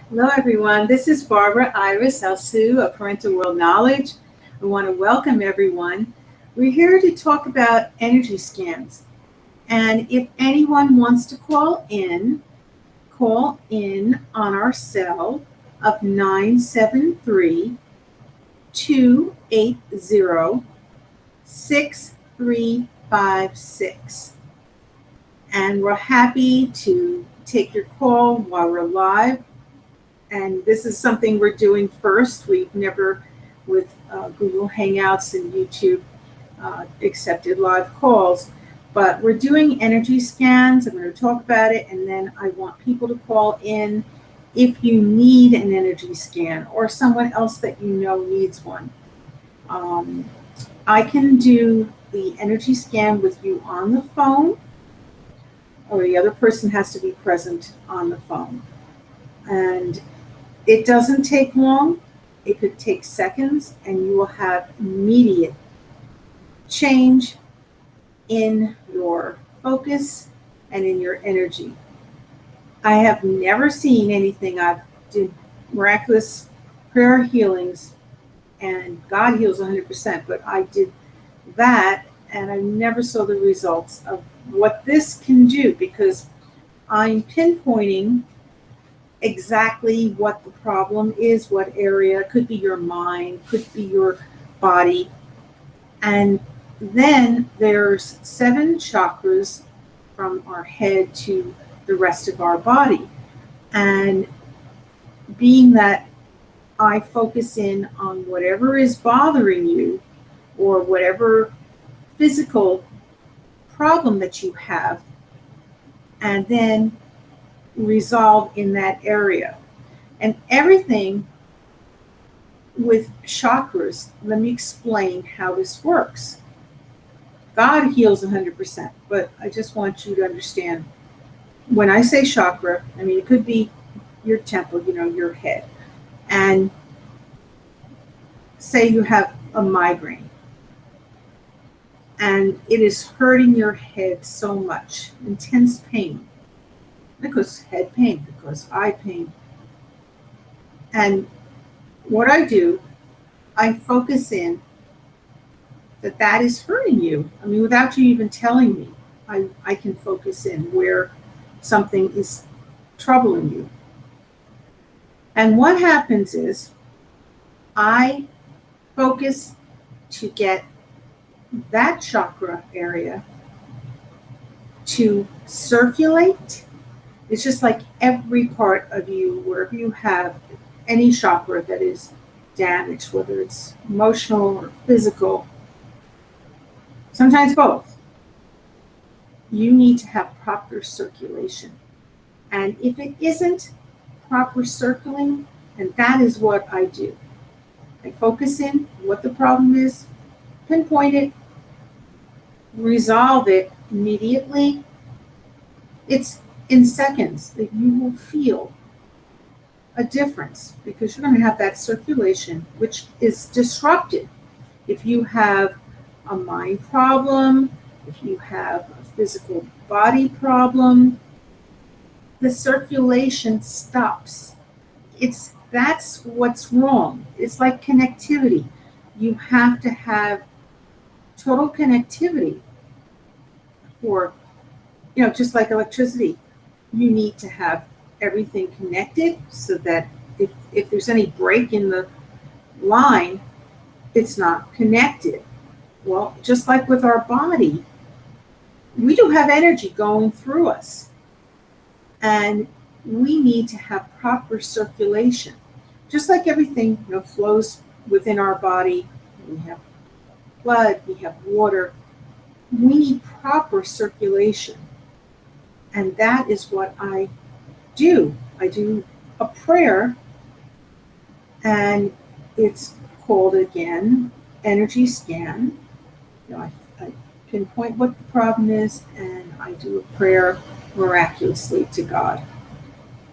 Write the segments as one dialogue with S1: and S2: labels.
S1: Hello, everyone. This is Barbara Iris Alsu of Parental World Knowledge. I want to welcome everyone. We're here to talk about energy scans. And if anyone wants to call in on our cell of 973 280 6356. And we're happy to take your call while we're live. And this is something we're doing first. We've never, with Google Hangouts and YouTube, accepted live calls. But we're doing energy scans. I'm going to talk about it, and then I want people to call in if you need an energy scan or someone else that you know needs one. I can do the energy scan with you on the phone, or the other person has to be present on the phone. And it doesn't take long. It could take seconds, and you will have immediate change in your focus and in your energy. I have never seen anything. I've did miraculous prayer healings, and God heals 100%, but I did that, and I never saw the results of what this can do, because I'm pinpointing exactly what the problem is, what area. Could be your mind, could be your body. And then there's 7 chakras from our head to the rest of our body. And being that I focus in on whatever is bothering you, or whatever physical problem that you have, and then resolve in that area. And everything with chakras, let me explain how this works. God heals 100%, but I just want you to understand, when I say chakra, I mean, it could be your temple, your head. And say you have a migraine, and it is hurting your head so much, intense pain. Because head pain, because eye pain. And what I do, I focus in that is hurting you. I mean, without you even telling me, I can focus in where something is troubling you. And what happens is, I focus to get that chakra area to circulate. It's just like every part of you, wherever you have any chakra that is damaged, whether it's emotional or physical, sometimes both, you need to have proper circulation. And if it isn't proper circling, and that is what I do. I focus in what the problem is, pinpoint it, resolve it immediately. It's in seconds that you will feel a difference, because you're going to have that circulation, which is disrupted. If you have a mind problem, if you have a physical body problem, the circulation stops. That's what's wrong. It's like connectivity. You have to have total connectivity for, just like electricity. You need to have everything connected, so that if there's any break in the line, it's not connected. Well, just like with our body, we do have energy going through us, and we need to have proper circulation. Just like everything flows within our body, we have blood, we have water, we need proper circulation. And that is what I do. I do a prayer, and it's called, again, energy scan. I pinpoint what the problem is, and I do a prayer miraculously to God.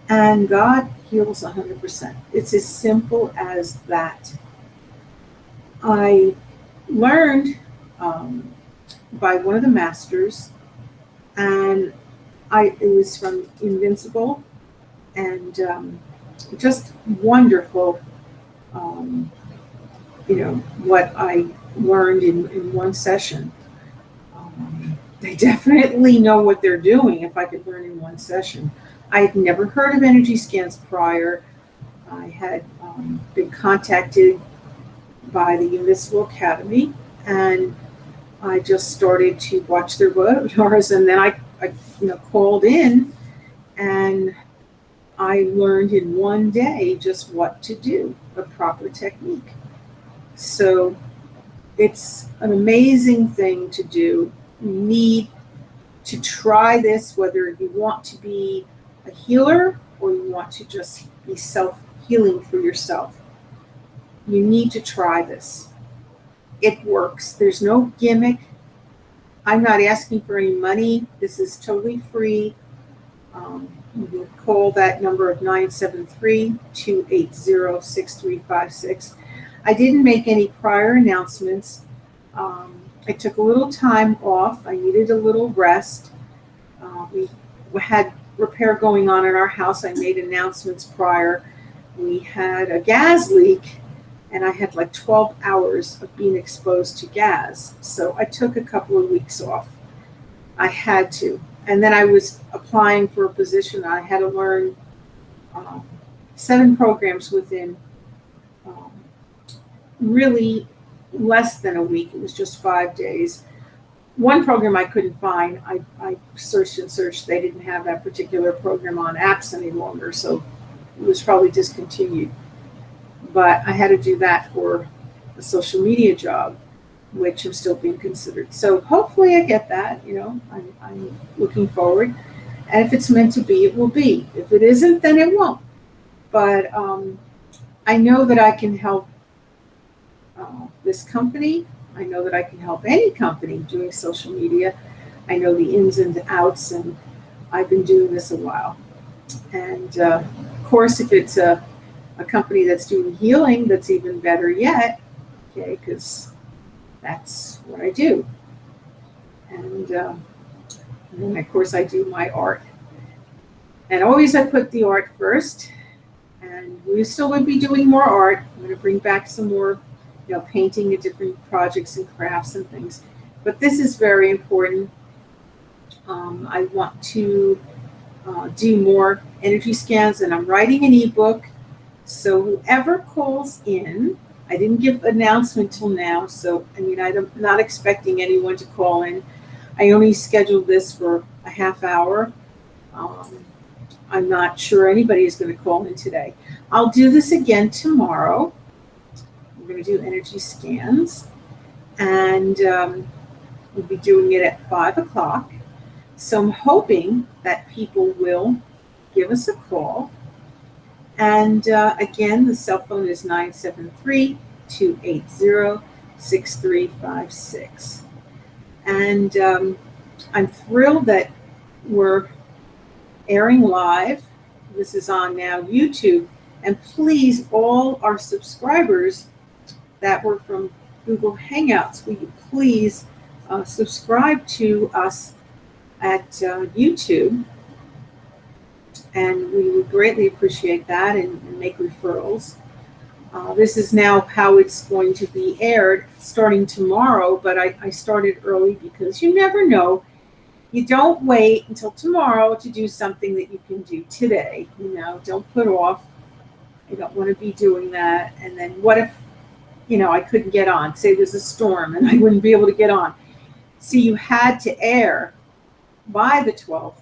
S1: And God heals 100%. It's as simple as that. I learned by one of the masters, and it was from Invincible, and just wonderful, what I learned in one session. They definitely know what they're doing if I could learn in one session. I had never heard of energy scans prior. I had been contacted by the Municipal Academy, and I just started to watch their webinars, and then I called in, and I learned in one day just what to do, a proper technique. So it's an amazing thing to do. You need to try this, whether you want to be a healer or you want to just be self-healing for yourself. You need to try this. It works. There's no gimmick. I'm not asking for any money. This is totally free. You can call that number of 973-280-6356. I didn't make any prior announcements. I took a little time off. I needed a little rest. We had repair going on in our house. I made announcements prior. We had a gas leak, and I had like 12 hours of being exposed to gas. So I took a couple of weeks off. I had to. And then I was applying for a position. I had to learn 7 programs within really less than a week. It was just 5 days. One program I couldn't find. I searched and searched. They didn't have that particular program on apps any longer, so it was probably discontinued. But I had to do that for a social media job, which I'm still being considered. So hopefully I get that. I'm looking forward. And if it's meant to be, it will be. If it isn't, then it won't. But I know that I can help this company. I know that I can help any company doing social media. I know the ins and outs, and I've been doing this a while. And of course, if it's a company that's doing healing, that's even better yet, okay, because that's what I do. And then, of course, I do my art. And always I put the art first. And we still will be doing more art. I'm going to bring back some more, painting and different projects and crafts and things. But this is very important. I want to do more energy scans, and I'm writing an ebook. So whoever calls in, I didn't give an announcement till now, so I'm not expecting anyone to call in. I only scheduled this for a half hour. I'm not sure anybody is going to call in today. I'll do this again tomorrow. We're going to do energy scans, and we'll be doing it at 5 o'clock. So I'm hoping that people will give us a call. And again, the cell phone is 973-280-6356. And I'm thrilled that we're airing live. This is on now YouTube. And please, all our subscribers that were from Google Hangouts, will you please subscribe to us at YouTube? And we would greatly appreciate that, and make referrals. This is now how it's going to be aired starting tomorrow, but I started early because you never know. You don't wait until tomorrow to do something that you can do today. Don't put off. I don't want to be doing that. And then what if, I couldn't get on? Say there's a storm and I wouldn't be able to get on. See, you had to air by the 12th.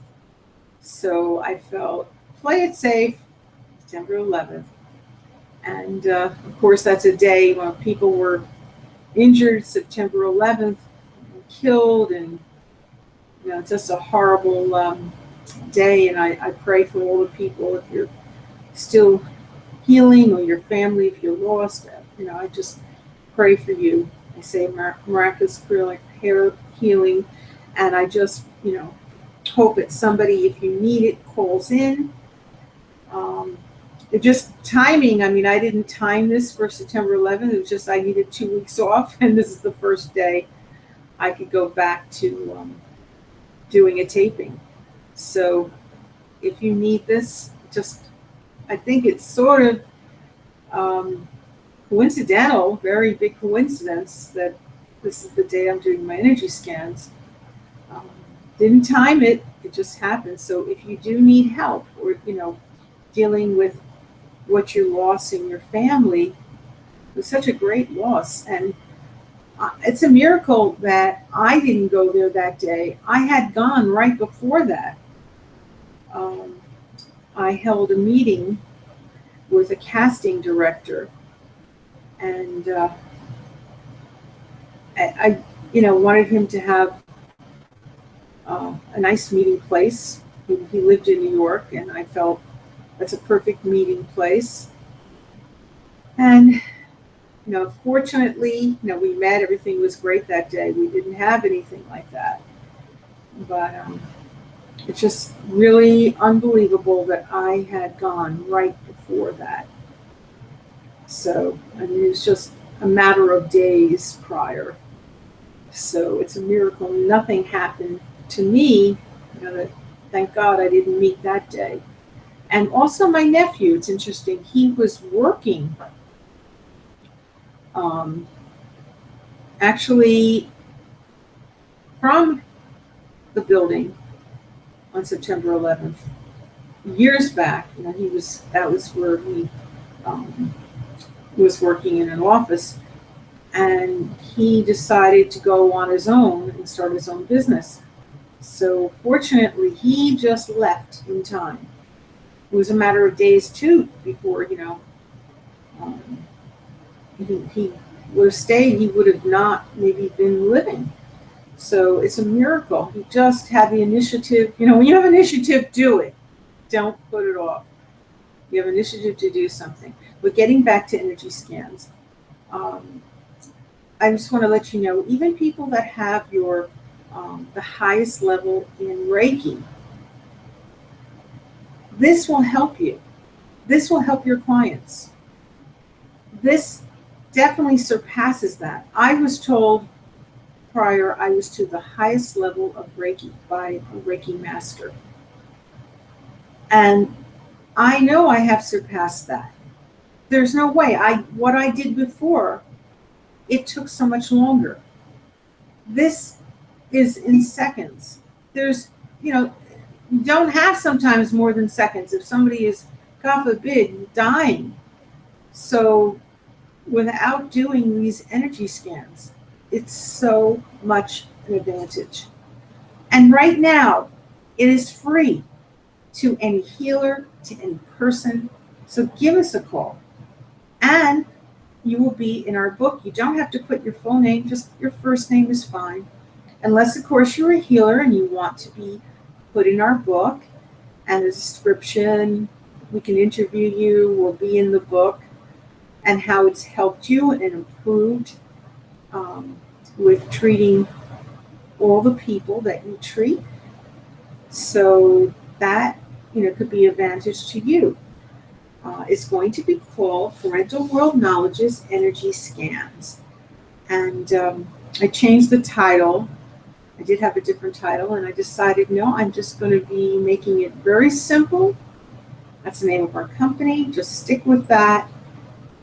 S1: So I felt, play it safe, September 11th. And of course, that's a day when people were injured, September 11th, and killed, and it's just a horrible day. And I pray for all the people, if you're still healing, or your family, if you're lost, I just pray for you. I say miraculous prayer healing, and I just, hope that somebody, if you need it, calls in. Just timing. I didn't time this for September 11th. It was just I needed 2 weeks off, and this is the first day I could go back to doing a taping. So if you need this, just I think it's sort of coincidental, very big coincidence that this is the day I'm doing my energy scans. Um, didn't time it, it just happened. So if you do need help or, dealing with what you lost in your family, it was such a great loss. And it's a miracle that I didn't go there that day. I had gone right before that. Um, I held a meeting with a casting director, and I wanted him to have a nice meeting place. He lived in New York, and I felt that's a perfect meeting place. And fortunately, we met. Everything was great that day. We didn't have anything like that, but it's just really unbelievable that I had gone right before that. So, it was just a matter of days prior. So it's a miracle nothing happened to me. That, thank God I didn't meet that day. And also my nephew, it's interesting, he was working actually from the building on September 11th. Years back, that was where he was working in an office, and he decided to go on his own and start his own business. So fortunately, he just left in time. It was a matter of days too before he would have stayed. He would have not maybe been living. So it's a miracle. He just had the initiative. When you have initiative, do it. Don't put it off. You have initiative to do something. But getting back to energy scans, I just want to let you know, even people that have the highest level in Reiki, this will help you. This will help your clients. This definitely surpasses that. I was told prior I was to the highest level of Reiki by a Reiki master. And I know I have surpassed that. There's no way. What I did before, it took so much longer. This is in seconds. You don't have sometimes more than seconds if somebody is, God forbid, dying. So without doing these energy scans, it's so much an advantage. And right now, it is free to any healer, to any person. So give us a call. And you will be in our book. You don't have to put your full name, just your first name is fine. Unless, of course, you're a healer and you want to be put in our book. And a description, we can interview you, will be in the book, and how it's helped you and improved with treating all the people that you treat. So that, could be advantage to you. It's going to be called Parental World Knowledge's Energy Scans. And I changed the title. I did have a different title, and I decided, no, I'm just going to be making it very simple. That's the name of our company. Just stick with that.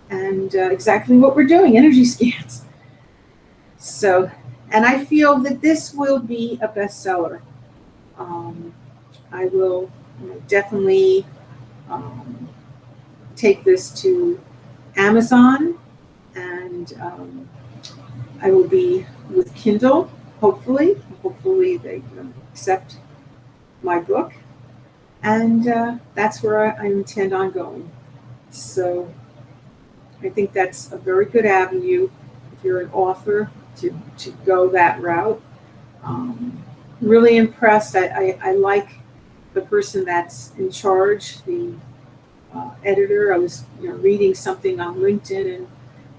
S1: And exactly what we're doing, energy scans. So, and I feel that this will be a bestseller. I will definitely take this to Amazon, and I will be with Kindle, hopefully they accept my book, and that's where I intend on going. So I think that's a very good avenue if you're an author to go that route. Really impressed. I like the person that's in charge, the editor. I was reading something on LinkedIn,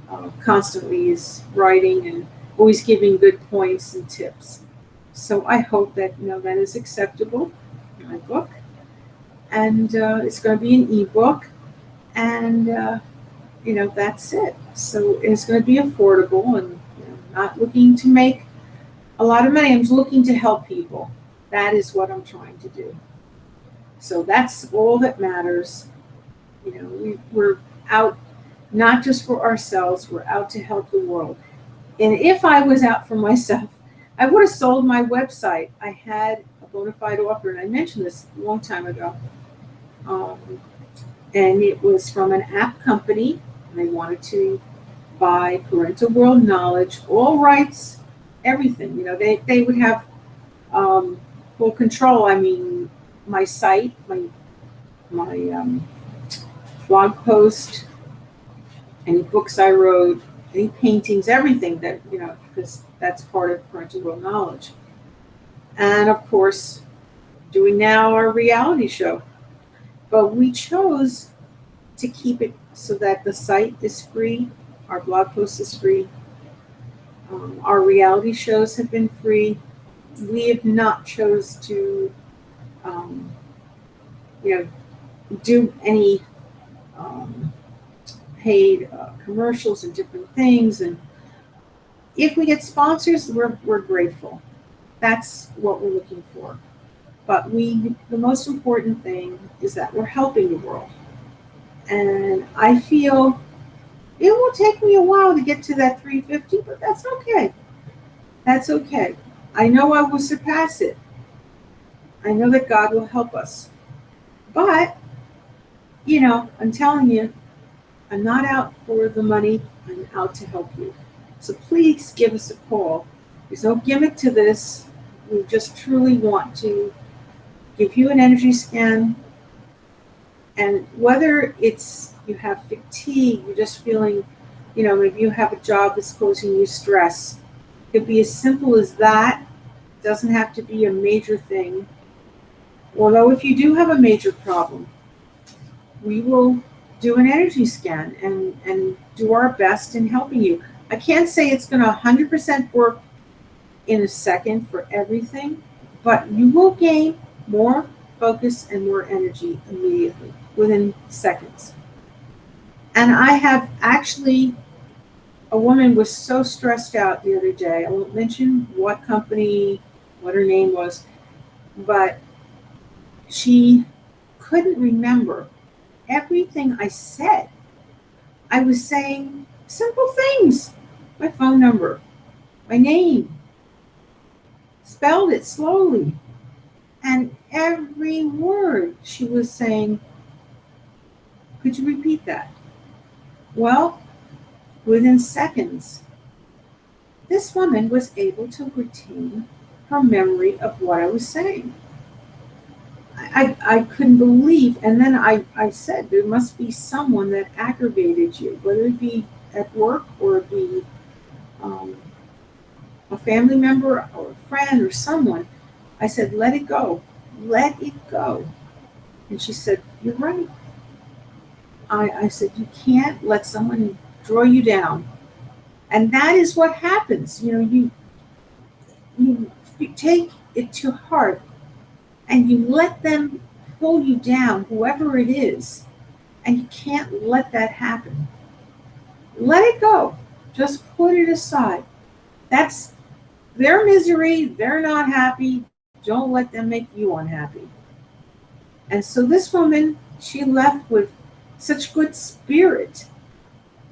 S1: and constantly is writing and always giving good points and tips. So I hope that that is acceptable in my book, and it's going to be an ebook, and that's it. So it's going to be affordable, and not looking to make a lot of money. I'm just looking to help people. That is what I'm trying to do. So that's all that matters. We're out not just for ourselves, we're out to help the world. And if I was out for myself, I would have sold my website. I had a bona fide offer, and I mentioned this a long time ago. Um, and it was from an app company. They wanted to buy Parental World Knowledge, all rights, everything. They would have full control. I mean, my site, my blog post, any books I wrote, any paintings, everything that, because that's part of Parental World Knowledge. And of course, doing now our reality show. But we chose to keep it so that the site is free, our blog post is free, our reality shows have been free. We have not chose to, do any paid commercials and different things. And if we get sponsors, we're grateful. That's what we're looking for. But the most important thing is that we're helping the world. And I feel it will take me a while to get to that 350, but that's okay. That's okay. I know I will surpass it. I know that God will help us. But, I'm telling you, I'm not out for the money. I'm out to help you. So please give us a call. There's no gimmick to this. We just truly want to give you an energy scan. And whether it's you have fatigue, you're just feeling, maybe you have a job that's causing you stress. It could be as simple as that. It doesn't have to be a major thing. Although if you do have a major problem, we will do an energy scan and do our best in helping you. I can't say it's going to 100% work in a second for everything, but you will gain more focus and more energy immediately, within seconds. And I have actually, a woman was so stressed out the other day. I won't mention what company, what her name was, but she couldn't remember everything I said. I was saying simple things. My phone number, my name, spelled it slowly. And every word she was saying, could you repeat that? Well, within seconds, this woman was able to retain her memory of what I was saying. I couldn't believe, and then I said, there must be someone that aggravated you, whether it be at work or it be a family member or a friend or someone. I said, let it go. Let it go. And she said, you're right. I said, you can't let someone draw you down. And that is what happens. You take it to heart and you let them pull you down, whoever it is, and you can't let that happen. Let it go. Just put it aside. That's their misery. They're not happy. Don't let them make you unhappy. And so this woman, she left with such good spirit.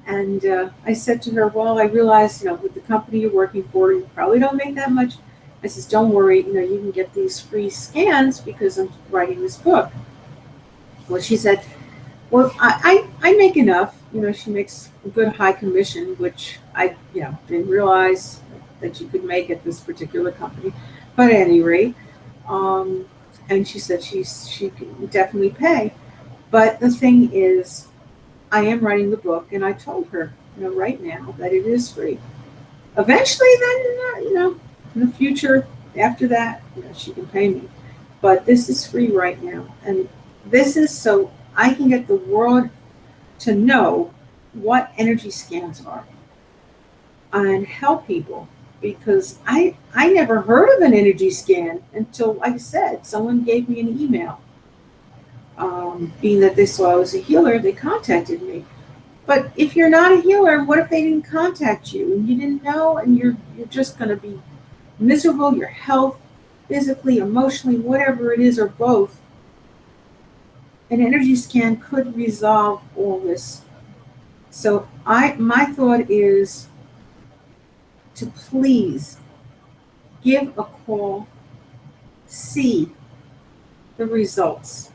S1: And I said to her, well, I realize, with the company you're working for, you probably don't make that much. I says, don't worry, you can get these free scans because I'm writing this book. Well, she said, well, I make enough. She makes a good high commission, which I, didn't realize that you could make at this particular company. But at any rate, and she said she can definitely pay. But the thing is, I am writing the book, and I told her, right now that it is free. Eventually, then, in the future, after that, she can pay me. But this is free right now. And this is so I can get the world to know what energy scans are and help people. Because I never heard of an energy scan until, like I said, someone gave me an email. Being that they saw I was a healer, they contacted me. But if you're not a healer, what if they didn't contact you and you didn't know, and you're just going to be miserable, your health, physically, emotionally, whatever it is, or both. an energy scan could resolve all this. So my thought is to please give a call, see the results.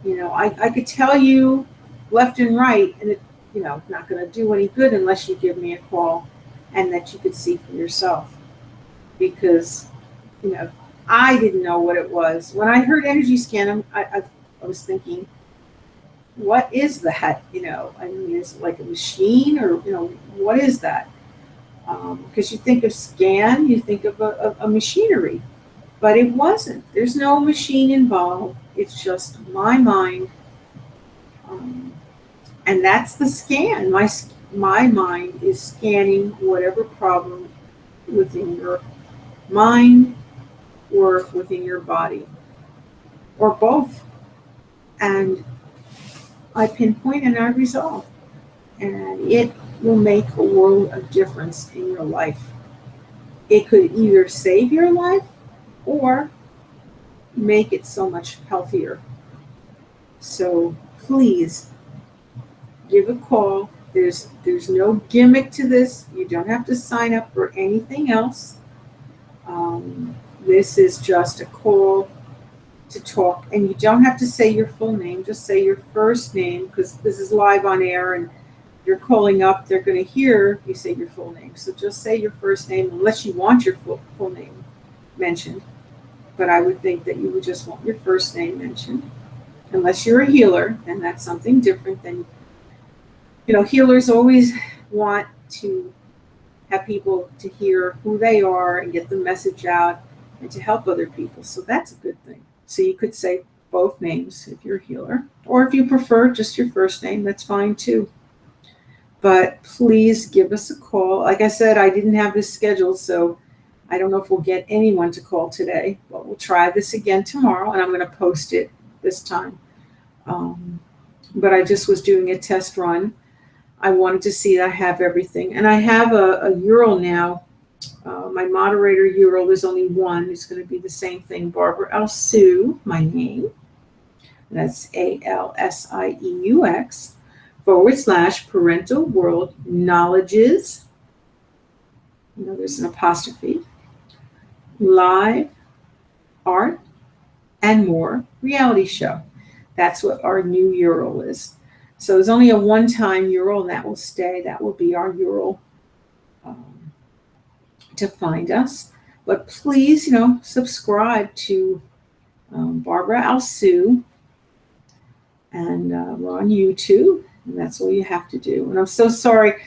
S1: I could tell you left and right, and not going to do any good unless you give me a call and that you could see for yourself. Because, you know, I didn't know what it was. When I heard energy scan, I was thinking, what is that? I mean, is it like a machine, or, what is that? Because you think of scan, you think of a machinery, but it wasn't. There's no machine involved. It's just my mind. Um, and that's the scan. My mind is scanning whatever problem within your mind or within your body, or both. And I pinpoint and I resolve. And it will make a world of difference in your life. It could either save your life or make it so much healthier. So please give a call. There's no gimmick to this. You don't have to sign up for anything else. This is just a call to talk, and you don't have to say your full name. Just say your first name, because this is live on air, and you're calling up. They're going to hear you say your full name. So just say your first name, unless you want your full name mentioned. But I would think that you would just want your first name mentioned. Unless you're a healer, and that's something different than, healers always want to have people to hear who they are and get the message out and to help other people. So that's a good thing. So you could say both names if you're a healer, or if you prefer just your first name, that's fine too. But please give us a call. Like I said, I didn't have this scheduled, so I don't know if we'll get anyone to call today, but we'll try this again tomorrow, and I'm going to post it this time. But I just was doing a test run. I wanted to see that I have everything. And I have a URL now. My moderator URL, there's only one. It's going to be the same thing, Barbara Alseux, my name. That's ALSIEUX / Parental World Knowledges. There's an apostrophe. Live, art, and more reality show. That's what our new URL is. So there's only a one-time URL, and that will stay. That will be our URL to find us. But please, subscribe to Barbara Alseux, and we're on YouTube, and that's all you have to do. And I'm so sorry,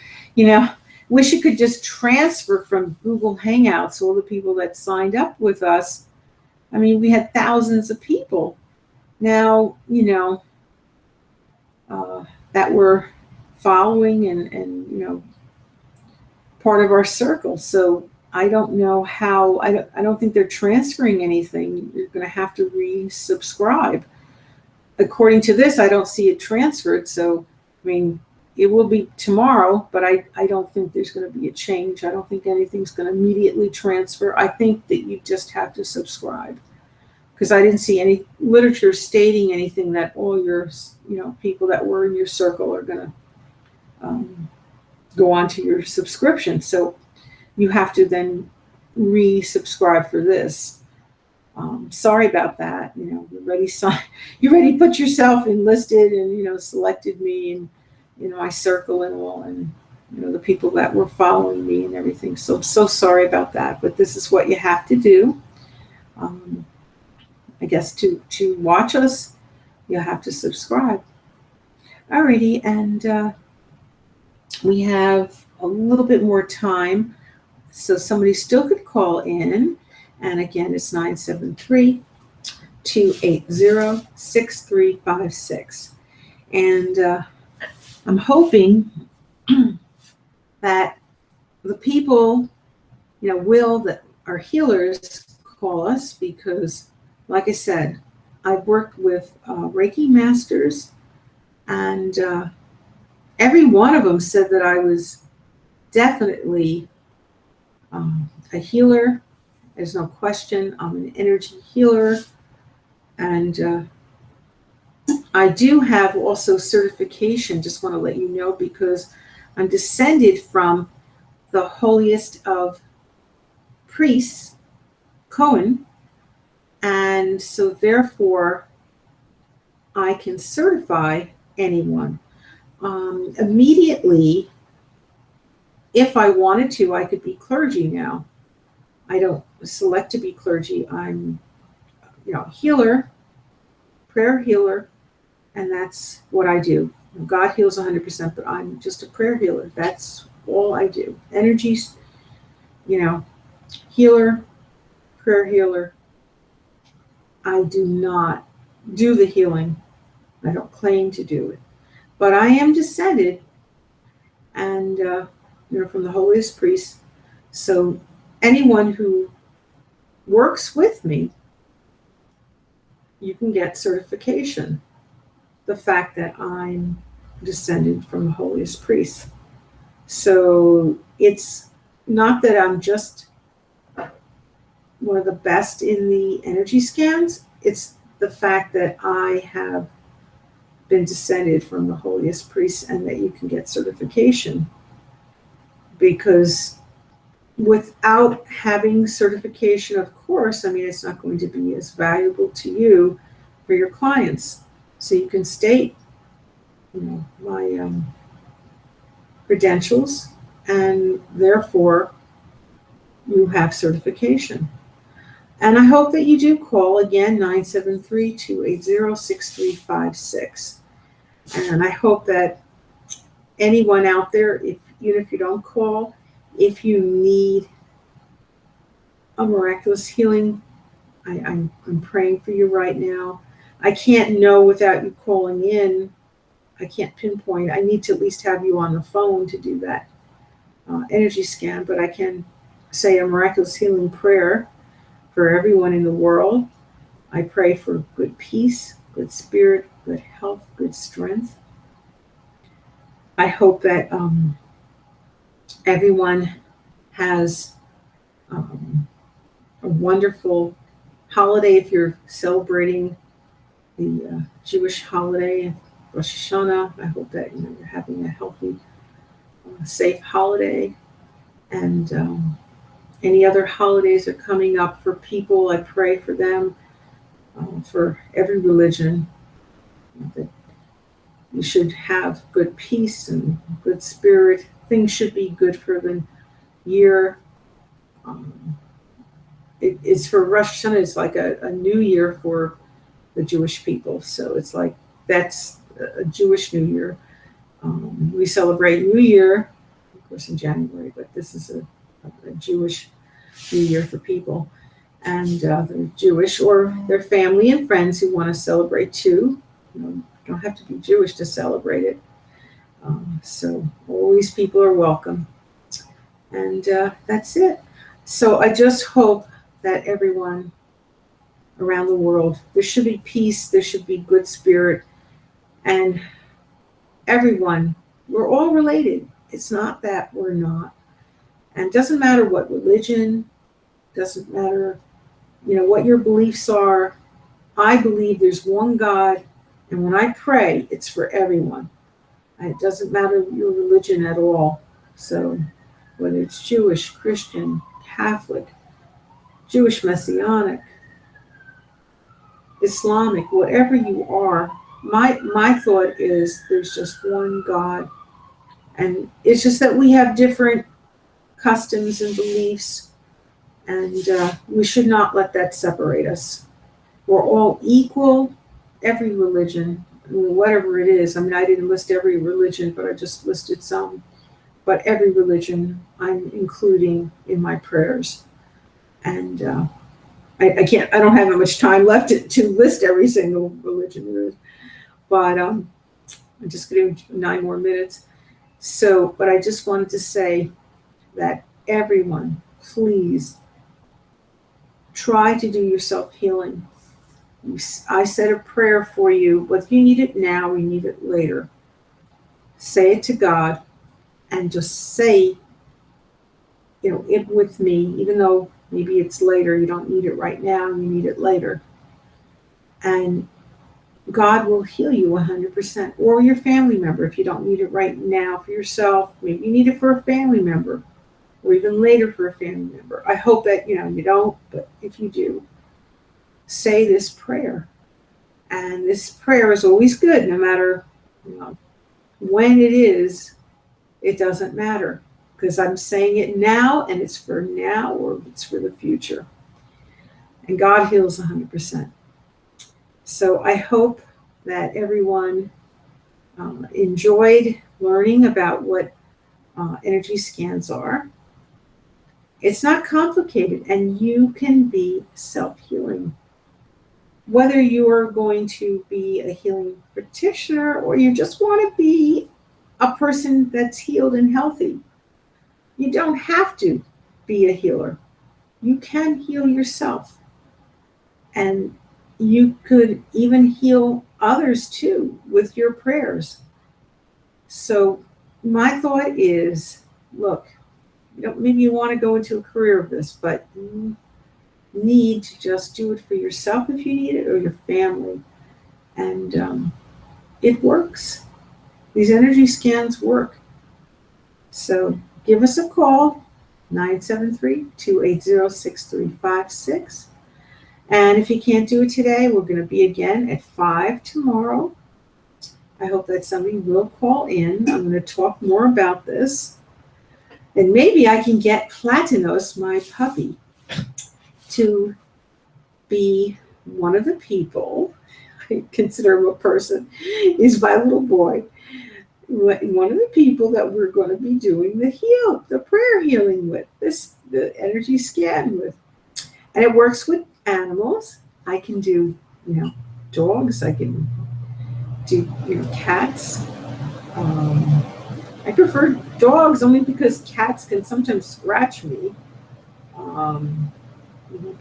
S1: wish you could just transfer from Google Hangouts all the people that signed up with us. I mean, we had thousands of people now, that were following and part of our circle. So I don't know how. I don't think they're transferring anything. You're going to have to resubscribe. According to this, I don't see it transferred. So, I mean, it will be tomorrow, but I don't think there's going to be a change. I don't think anything's going to immediately transfer. I think that you just have to subscribe, because I didn't see any literature stating anything that all your, people that were in your circle are going to go on to your subscription. So you have to then resubscribe for this. Sorry about that. You already put yourself enlisted and, selected me and, my circle and all, and, the people that were following me and everything. So I'm so sorry about that, but this is what you have to do. I guess to watch us, you have to subscribe. Alrighty, and we have a little bit more time, so somebody still could call in. And again, it's 973-280-6356. And I'm hoping that the people, that are healers call us, because, like I said, I've worked with Reiki masters, and every one of them said that I was definitely a healer. There's no question. I'm an energy healer, and I do have also certification, just want to let you know, because I'm descended from the holiest of priests, Cohen, and so therefore I can certify anyone. Immediately, if I wanted to, I could be clergy now. I don't select to be clergy. I'm, healer, prayer healer, and that's what I do. God heals 100%, but I'm just a prayer healer. That's all I do. Energies, healer, prayer healer. I do not do the healing. I don't claim to do it. But I am descended and, from the holiest priests. So anyone who works with me, you can get certification. The fact that I'm descended from the holiest priests. So it's not that I'm just one of the best in the energy scans. It's the fact that I have been descended from the holiest priests and that you can get certification. Because without having certification, of course, it's not going to be as valuable to you for your clients. So you can state, my credentials, and therefore you have certification. And I hope that you do call again, 973-280-6356. And I hope that anyone out there, even if you don't call, if you need a miraculous healing, I'm praying for you right now. I can't know without you calling in. I can't pinpoint. I need to at least have you on the phone to do that energy scan, but I can say a miraculous healing prayer for everyone in the world. I pray for good peace, good spirit, good health, good strength. I hope that everyone has a wonderful holiday. If you're celebrating the Jewish holiday, Rosh Hashanah, I hope that you're having a healthy, safe holiday. And any other holidays are coming up for people, I pray for them, for every religion, that you should have good peace and good spirit. Things should be good for the year. It's for Rosh Hashanah, it's like a new year for the Jewish people. So it's like that's a Jewish New Year. We celebrate New Year, of course, in January, but this is a Jewish New Year for people. And they're Jewish or their family and friends who want to celebrate too. You don't have to be Jewish to celebrate it. So all these people are welcome. And that's it. So I just hope that everyone around the world, there should be peace, there should be good spirit, and everyone, we're all related. It's not that we're not. And it doesn't matter what religion, doesn't matter, what your beliefs are. I believe there's one God, and when I pray, it's for everyone. And it doesn't matter your religion at all. So whether it's Jewish, Christian, Catholic, Jewish Messianic, Islamic, whatever you are, my thought is there's just one God. And it's just that we have different customs and beliefs, and we should not let that separate us. We're all equal, every religion, whatever it is. I didn't list every religion, but I just listed some. But every religion I'm including in my prayers. And I don't have that much time left to list every single religion there is. But I'm just going to do 9 more minutes. So, but I just wanted to say that everyone, please try to do your self-healing. I said a prayer for you, whether you need it now or you need it later. Say it to God and just say, it with me, even though maybe it's later, you don't need it right now, you need it later. And God will heal you 100%, or your family member if you don't need it right now for yourself. Maybe you need it for a family member, or even later for a family member. I hope that you don't, but if you do, say this prayer. And this prayer is always good, no matter you know, when it is. It doesn't matter because I'm saying it now, and it's for now or it's for the future. And God heals 100%. So I hope that everyone enjoyed learning about what energy scans are. It's not complicated, and you can be self-healing. Whether you are going to be a healing practitioner or you just want to be a person that's healed and healthy, you don't have to be a healer. You can heal yourself. And you could even heal others too with your prayers. So my thought is, look, maybe you want to go into a career of this, but you need to just do it for yourself if you need it, or your family. And it works. These energy scans work. So give us a call, 973-280-6356. And if you can't do it today, we're going to be again at 5 tomorrow. I hope that somebody will call in. I'm going to talk more about this. And maybe I can get Platinos, my puppy, to be one of the people. I consider him a person. He's my little boy. One of the people that we're going to be doing the prayer healing with, the energy scan with. And it works with animals. I can do, dogs. I can do, cats. I prefer dogs only because cats can sometimes scratch me.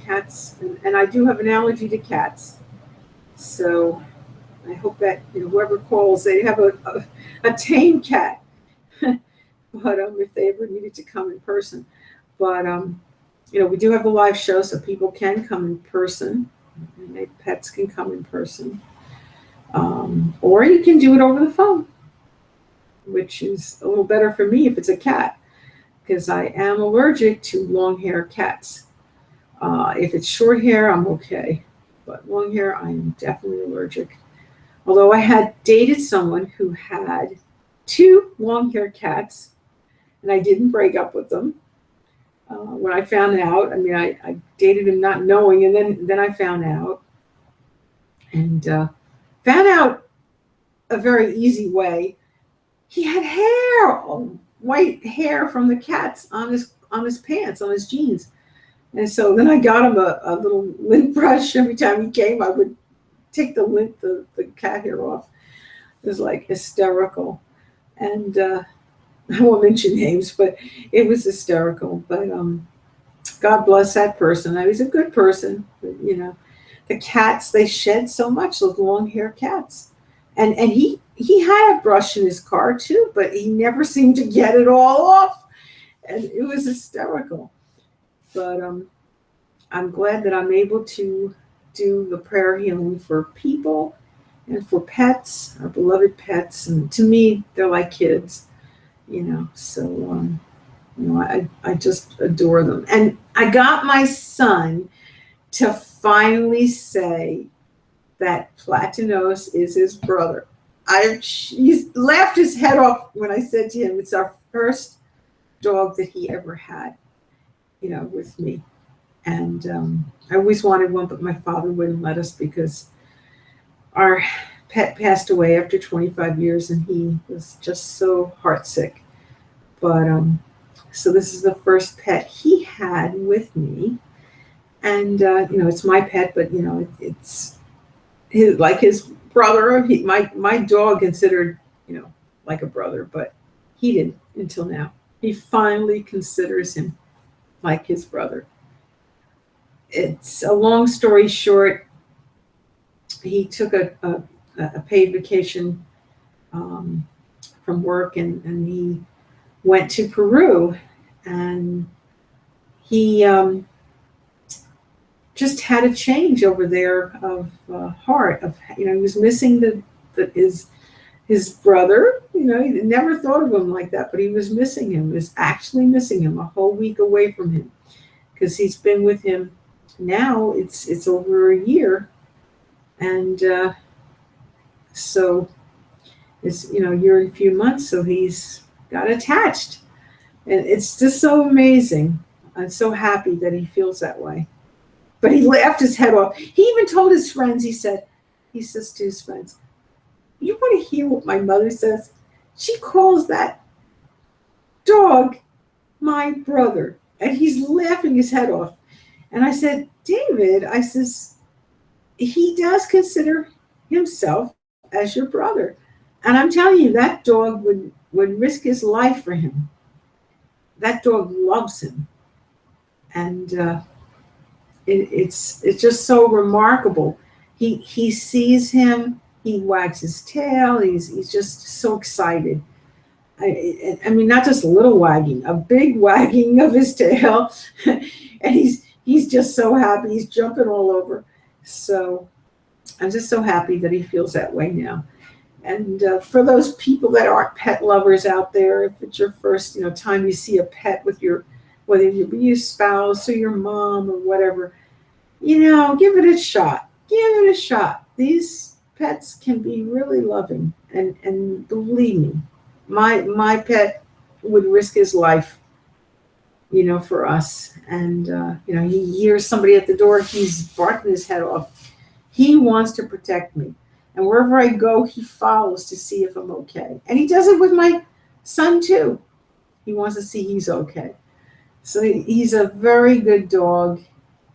S1: Cats, and I do have an allergy to cats. So I hope that whoever calls, they have a tame cat. But if they ever needed to come in person. But we do have a live show, so people can come in person, and their pets can come in person. Or you can do it over the phone, which is a little better for me if it's a cat, because I am allergic to long hair cats. If it's short hair, I'm okay. But long hair, I'm definitely allergic. Although I had dated someone who had 2 long hair cats, and I didn't break up with them. When I found out, I dated him not knowing, and then I found out. And found out a very easy way. He had hair, white hair from the cats on his pants, on his jeans. And so then I got him a little lint brush. Every time he came, I would take the cat hair off. It was like hysterical. And I won't mention names, but it was hysterical. But God bless that person. He was a good person. But, the cats, they shed so much, those long hair cats. And he had a brush in his car too, but he never seemed to get it all off. And it was hysterical. But I'm glad that I'm able to do the prayer healing for people and for pets, our beloved pets. And to me, they're like kids, So, I just adore them. And I got my son to finally say that Platinos is his brother. He laughed his head off when I said to him, it's our first dog that he ever had, with me. And I always wanted one, but my father wouldn't let us because our pet passed away after 25 years, and he was just so heartsick. But so this is the first pet he had with me. And, it's my pet, but, it's like his brother. My dog considered, like a brother, but he didn't until now. He finally considers him like his brother. It's a long story short. He took a paid vacation from work, and he went to Peru, and he just had a change over there of heart. Of he was missing his brother. He never thought of him like that, but he was missing him. He was actually missing him a whole week away from him because he's been with him now. It's over a year, and so it's a year and a few months. So he's got attached, and it's just so amazing. I'm so happy that he feels that way. But he laughed his head off. He even told his friends. He says to his friends, "You want to hear what my mother says? She calls that dog my brother." And he's laughing his head off. And I said, "David," I says, "he does consider himself as your brother. And I'm telling you, that dog would risk his life for him. That dog loves him." And it's just so remarkable. He sees him, he wags his tail, he's just so excited. I mean, not just a little wagging, a big wagging of his tail, and he's just so happy. He's jumping all over. So I'm just so happy that he feels that way now. And for those people that aren't pet lovers out there, if it's your first time you see a pet with whether you be your spouse or your mom or whatever, give it a shot. Give it a shot. These pets can be really loving, and believe me, my pet would risk his life, for us. And he hears somebody at the door, he's barking his head off. He wants to protect me, and wherever I go, he follows to see if I'm okay. And he does it with my son too. He wants to see he's okay. So he's a very good dog,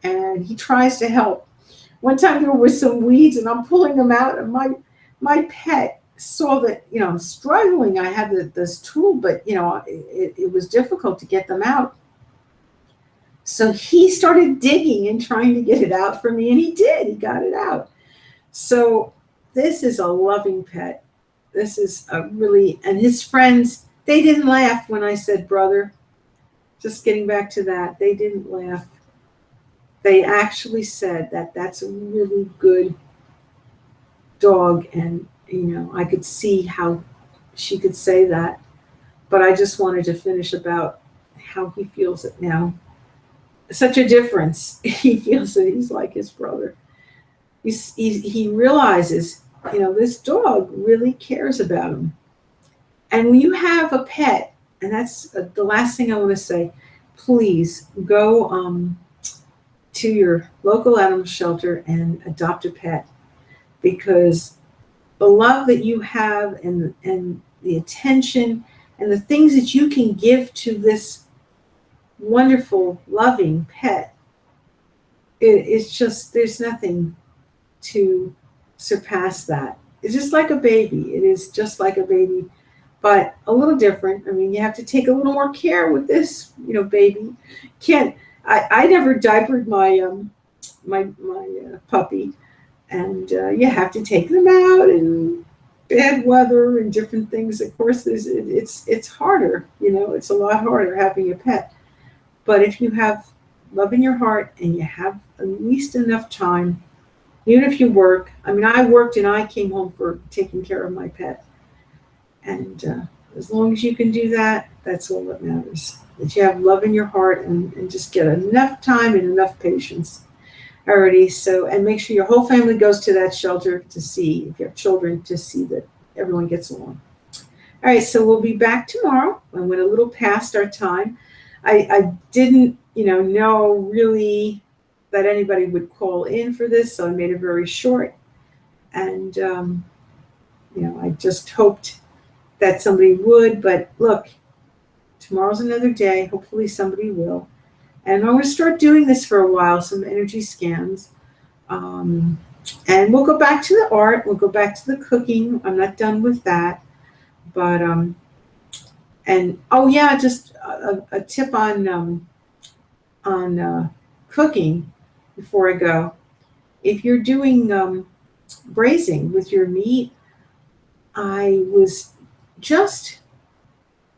S1: and he tries to help. One time there were some weeds, and I'm pulling them out, and my pet saw that I'm struggling. I had this tool, but it was difficult to get them out. So he started digging and trying to get it out for me, and he did. He got it out. So this is a loving pet. This is a really, and his friends, they didn't laugh when I said brother. Just getting back to that, they didn't laugh. They actually said that that's a really good dog, and I could see how she could say that. But I just wanted to finish about how he feels it now. Such a difference. He feels that he's like his brother. He realizes, this dog really cares about him. And when you have a pet, and that's the last thing I want to say, please go to your local animal shelter and adopt a pet, because the love that you have and the attention and the things that you can give to this wonderful, loving pet, it's just, there's nothing to surpass that. It's just like a baby. It is just like a baby, but a little different. I mean, you have to take a little more care with this, baby. I never diapered my puppy, and you have to take them out in bad weather and different things. Of course, it's harder. It's a lot harder having a pet. But if you have love in your heart and you have at least enough time, even if you work. I mean, I worked and I came home for taking care of my pet. And as long as you can do that, that's all that matters. That you have love in your heart and just get enough time and enough patience. Alrighty, so, and make sure your whole family goes to that shelter to see, if you have children, to see that everyone gets along. All right, so we'll be back tomorrow. I went a little past our time. I didn't, know really that anybody would call in for this, so I made it very short. And, I just hoped that somebody would, but look, tomorrow's another day. Hopefully somebody will. And I'm going to start doing this for a while, some energy scans. And we'll go back to the art. We'll go back to the cooking. I'm not done with that. But, and, oh yeah, just a tip on cooking before I go. If you're doing braising with your meat, I was just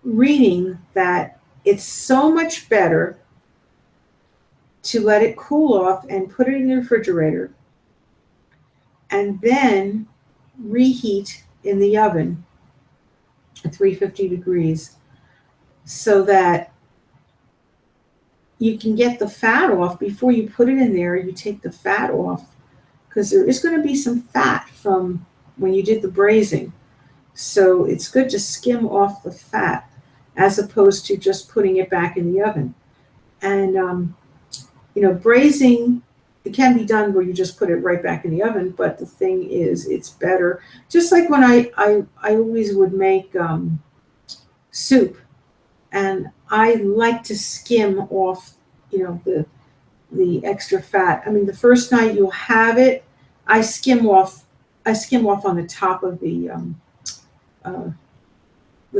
S1: reading that it's so much better to let it cool off and put it in the refrigerator, and then reheat in the oven at 350 degrees so that you can get the fat off before you put it in there. You take the fat off because there is going to be some fat from when you did the braising. So it's good to skim off the fat as opposed to just putting it back in the oven. And, braising, it can be done where you just put it right back in the oven, but the thing is, it's better. Just like when I always would make soup, and I like to skim off, the extra fat. I mean, the first night you'll have it, I skim off on the top of the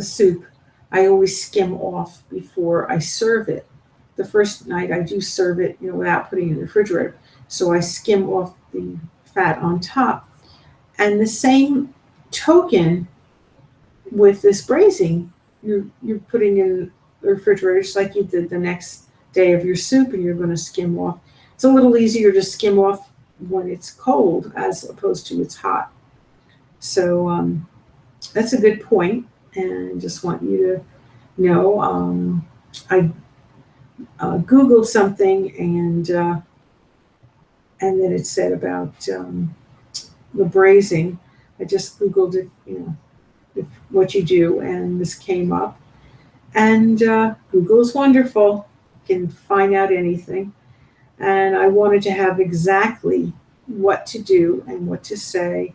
S1: soup. I always skim off before I serve it. The first night I do serve it, without putting it in the refrigerator. So I skim off the fat on top. And the same token with this braising, you're putting in the refrigerator just like you did the next day of your soup, and you're going to skim off. It's a little easier to skim off when it's cold as opposed to it's hot. So that's a good point, and I just want you to know. I Googled something, and then it said about the braising. I just Googled it, if what you do, and this came up. And Google is wonderful; you can find out anything. And I wanted to have exactly what to do and what to say,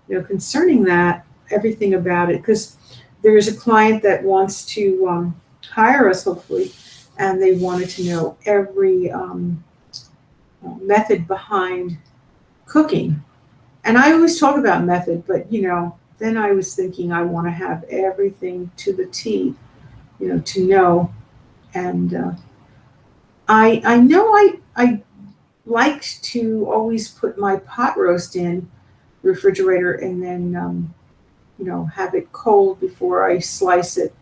S1: concerning that, everything about it, because there is a client that wants to hire us, hopefully, and they wanted to know every method behind cooking. And I always talk about method, but then I was thinking I want to have everything to the T, to know. And I know I like to always put my pot roast in the refrigerator and then have it cold before I slice it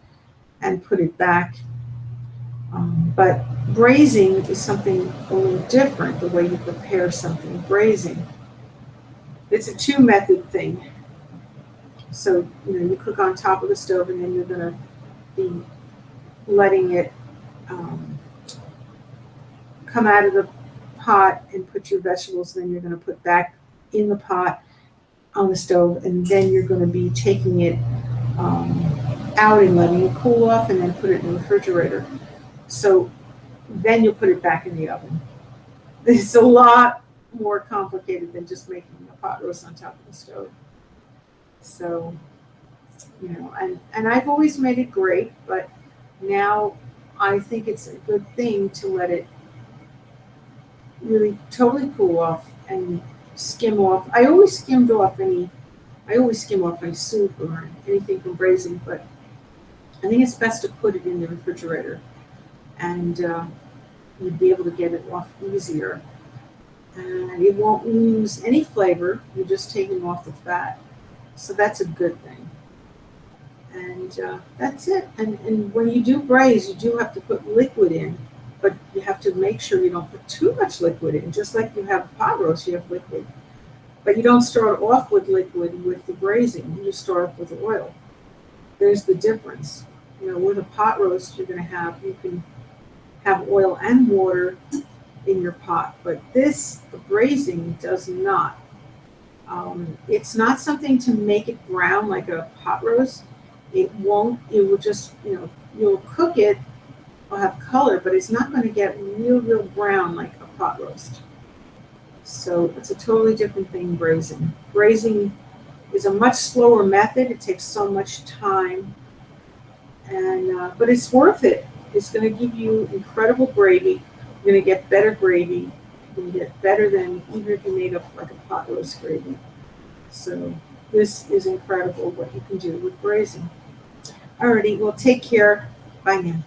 S1: and put it back. But braising is something a little different, the way you prepare something. Braising, it's a two-method thing. So, you cook on top of the stove, and then you're going to be letting it come out of the pot and put your vegetables, then you're going to put back in the pot on the stove, and then you're going to be taking it out and letting it cool off, and then put it in the refrigerator. So then you'll put it back in the oven. It's a lot more complicated than just making a pot roast on top of the stove. So, and I've always made it great, but now I think it's a good thing to let it really totally cool off and skim off. I always skim off my soup or anything from braising, but I think it's best to put it in the refrigerator, and you'd be able to get it off easier. And it won't lose any flavor. You're just taking off the fat. So that's a good thing. And that's it. And when you do braise, you do have to put liquid in, but you have to make sure you don't put too much liquid in. Just like you have pot roast, you have liquid. But you don't start off with liquid with the braising. You just start off with oil. There's the difference. With a pot roast, you can have oil and water in your pot, but the braising does not. It's not something to make it brown like a pot roast. It won't. It will just, you'll cook it. It'll have color, but it's not going to get real brown like a pot roast. So it's a totally different thing, braising. Braising is a much slower method. It takes so much time, and but it's worth it. It's going to give you incredible gravy. You're going to get better gravy. You're going to get better than even if you made up like a pot roast gravy. So this is incredible what you can do with braising. Alrighty, well, take care. Bye now.